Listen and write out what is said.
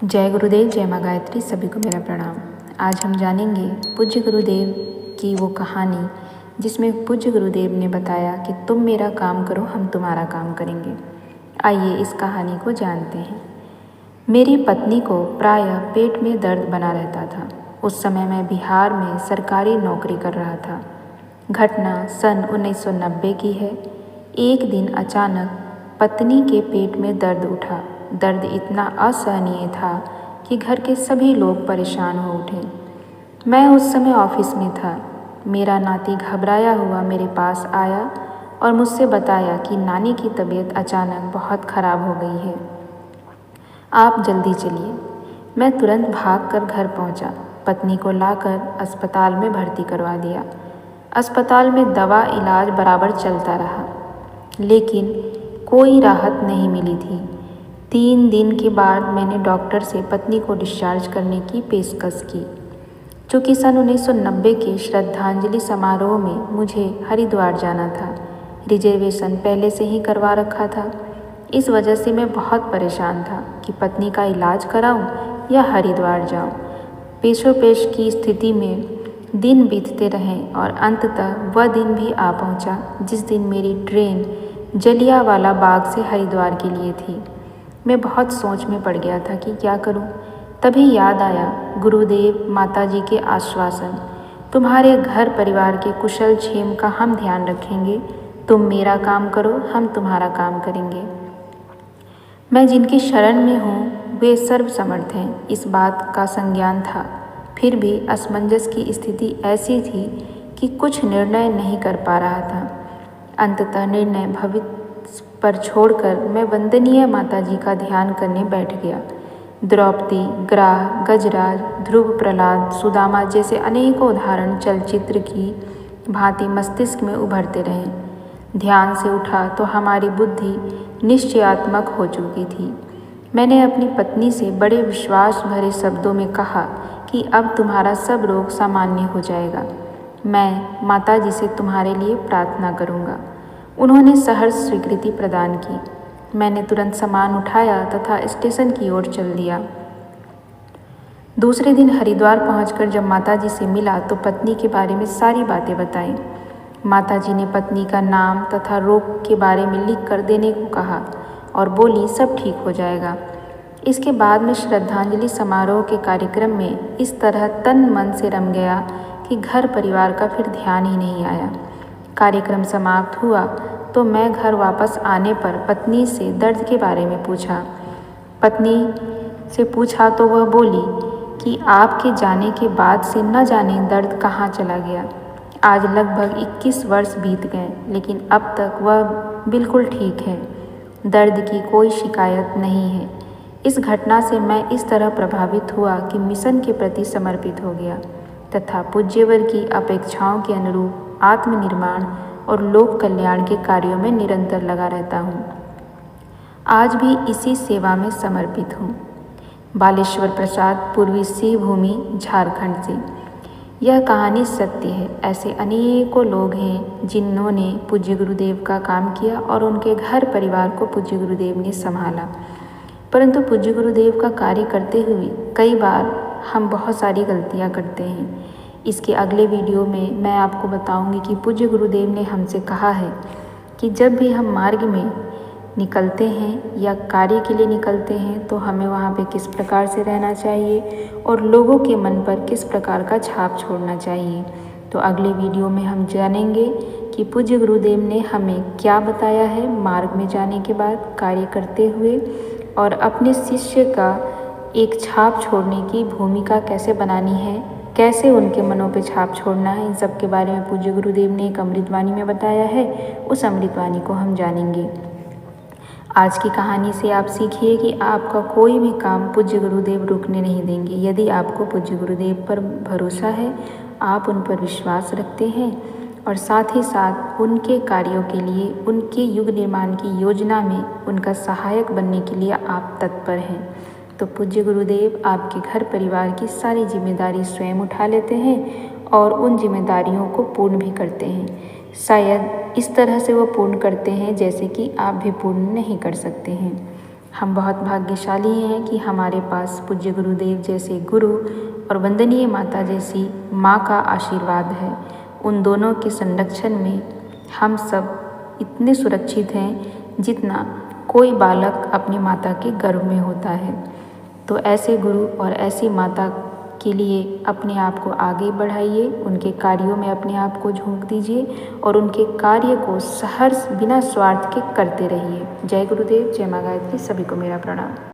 जय गुरुदेव, जय माँ गायत्री। सभी को मेरा प्रणाम। आज हम जानेंगे पूज्य गुरुदेव की वो कहानी जिसमें पूज्य गुरुदेव ने बताया कि तुम मेरा काम करो, हम तुम्हारा काम करेंगे। आइए इस कहानी को जानते हैं। मेरी पत्नी को प्रायः पेट में दर्द बना रहता था। उस समय मैं बिहार में सरकारी नौकरी कर रहा था। घटना सन 1990 की है। एक दिन अचानक पत्नी के पेट में दर्द उठा। दर्द इतना असहनीय था कि घर के सभी लोग परेशान हो उठे। मैं उस समय ऑफिस में था। मेरा नाती घबराया हुआ मेरे पास आया और मुझसे बताया कि नानी की तबीयत अचानक बहुत खराब हो गई है, आप जल्दी चलिए। मैं तुरंत भागकर घर पहुंचा। पत्नी को लाकर अस्पताल में भर्ती करवा दिया। अस्पताल में दवा इलाज बराबर चलता रहा, लेकिन कोई राहत नहीं मिली थी। 3 दिन के बाद मैंने डॉक्टर से पत्नी को डिस्चार्ज करने की पेशकश की। चूँकि सन 1990 के श्रद्धांजलि समारोह में मुझे हरिद्वार जाना था, रिजर्वेशन पहले से ही करवा रखा था। इस वजह से मैं बहुत परेशान था कि पत्नी का इलाज कराऊं या हरिद्वार जाऊं। पेशोपेश की स्थिति में दिन बीतते रहें और अंततः वह दिन भी आ पहुंचा जिस दिन मेरी ट्रेन जलियांवाला बाग से हरिद्वार के लिए थी। मैं बहुत सोच में पड़ गया था कि क्या करूं। तभी याद आया गुरुदेव माताजी के आश्वासन, तुम्हारे घर परिवार के कुशल क्षेम का हम ध्यान रखेंगे, तुम मेरा काम करो, हम तुम्हारा काम करेंगे। मैं जिनकी शरण में हूँ वे सर्वसमर्थ हैं, इस बात का संज्ञान था। फिर भी असमंजस की स्थिति ऐसी थी कि कुछ निर्णय नहीं कर पा रहा था। अंततः निर्णय भविष्य पर छोड़कर मैं वंदनीय माताजी का ध्यान करने बैठ गया। द्रौपदी, ग्राह, गजराज, ध्रुव, प्रहलाद, सुदामा जैसे अनेकों उदाहरण चलचित्र की भांति मस्तिष्क में उभरते रहे। ध्यान से उठा तो हमारी बुद्धि निश्चयात्मक हो चुकी थी। मैंने अपनी पत्नी से बड़े विश्वास भरे शब्दों में कहा कि अब तुम्हारा सब रोग सामान्य हो जाएगा। मैं माताजी से तुम्हारे लिए प्रार्थना करूँगा। उन्होंने सहर्ष स्वीकृति प्रदान की। मैंने तुरंत सामान उठाया तथा स्टेशन की ओर चल दिया। दूसरे दिन हरिद्वार पहुंचकर जब माताजी से मिला तो पत्नी के बारे में सारी बातें बताई। माताजी ने पत्नी का नाम तथा रोग के बारे में लिख कर देने को कहा और बोली सब ठीक हो जाएगा। इसके बाद मैं श्रद्धांजलि समारोह के कार्यक्रम में इस तरह तन मन से रम गया कि घर परिवार का फिर ध्यान ही नहीं आया। कार्यक्रम समाप्त हुआ तो मैं घर वापस आने पर पत्नी से दर्द के बारे में पूछा। पत्नी से पूछा तो वह बोली कि आपके जाने के बाद से न जाने दर्द कहाँ चला गया। आज लगभग 21 वर्ष बीत गए, लेकिन अब तक वह बिल्कुल ठीक है। दर्द की कोई शिकायत नहीं है। इस घटना से मैं इस तरह प्रभावित हुआ कि मिशन के प्रति समर्पित हो गया तथा पूज्यवर की अपेक्षाओं के अनुरूप आत्मनिर्माण और लोक कल्याण के कार्यों में निरंतर लगा रहता हूँ। आज भी इसी सेवा में समर्पित हूँ। बालेश्वर प्रसाद, पूर्वी सिंहभूमि, झारखंड से। यह कहानी सत्य है। ऐसे अनेकों लोग हैं जिन्होंने पूज्य गुरुदेव का काम किया और उनके घर परिवार को पूज्य गुरुदेव ने संभाला। परंतु पूज्य गुरुदेव का कार्य करते हुए कई बार हम बहुत सारी गलतियाँ करते हैं। इसके अगले वीडियो में मैं आपको बताऊंगी कि पूज्य गुरुदेव ने हमसे कहा है कि जब भी हम मार्ग में निकलते हैं या कार्य के लिए निकलते हैं तो हमें वहाँ पे किस प्रकार से रहना चाहिए और लोगों के मन पर किस प्रकार का छाप छोड़ना चाहिए। तो अगले वीडियो में हम जानेंगे कि पूज्य गुरुदेव ने हमें क्या बताया है मार्ग में जाने के बाद कार्य करते हुए, और अपने शिष्य का एक छाप छोड़ने की भूमिका कैसे बनानी है, कैसे उनके मनों पे छाप छोड़ना है। इन सब के बारे में पूज्य गुरुदेव ने एक अमृतवाणी में बताया है। उस अमृतवाणी को हम जानेंगे। आज की कहानी से आप सीखिए कि आपका कोई भी काम पूज्य गुरुदेव रुकने नहीं देंगे। यदि आपको पूज्य गुरुदेव पर भरोसा है, आप उन पर विश्वास रखते हैं और साथ ही साथ उनके कार्यों के लिए, उनके युग निर्माण की योजना में उनका सहायक बनने के लिए आप तत्पर हैं, तो पूज्य गुरुदेव आपके घर परिवार की सारी जिम्मेदारी स्वयं उठा लेते हैं और उन जिम्मेदारियों को पूर्ण भी करते हैं। शायद इस तरह से वो पूर्ण करते हैं जैसे कि आप भी पूर्ण नहीं कर सकते हैं। हम बहुत भाग्यशाली हैं कि हमारे पास पूज्य गुरुदेव जैसे गुरु और वंदनीय माता जैसी माँ का आशीर्वाद है। उन दोनों के संरक्षण में हम सब इतने सुरक्षित हैं जितना कोई बालक अपनी माता के गर्भ में होता है। तो ऐसे गुरु और ऐसी माता के लिए अपने आप को आगे बढ़ाइए, उनके कार्यों में अपने आप को झोंक दीजिए और उनके कार्य को सहर्ष बिना स्वार्थ के करते रहिए। जय गुरुदेव, जय माँ गायत्री, सभी को मेरा प्रणाम।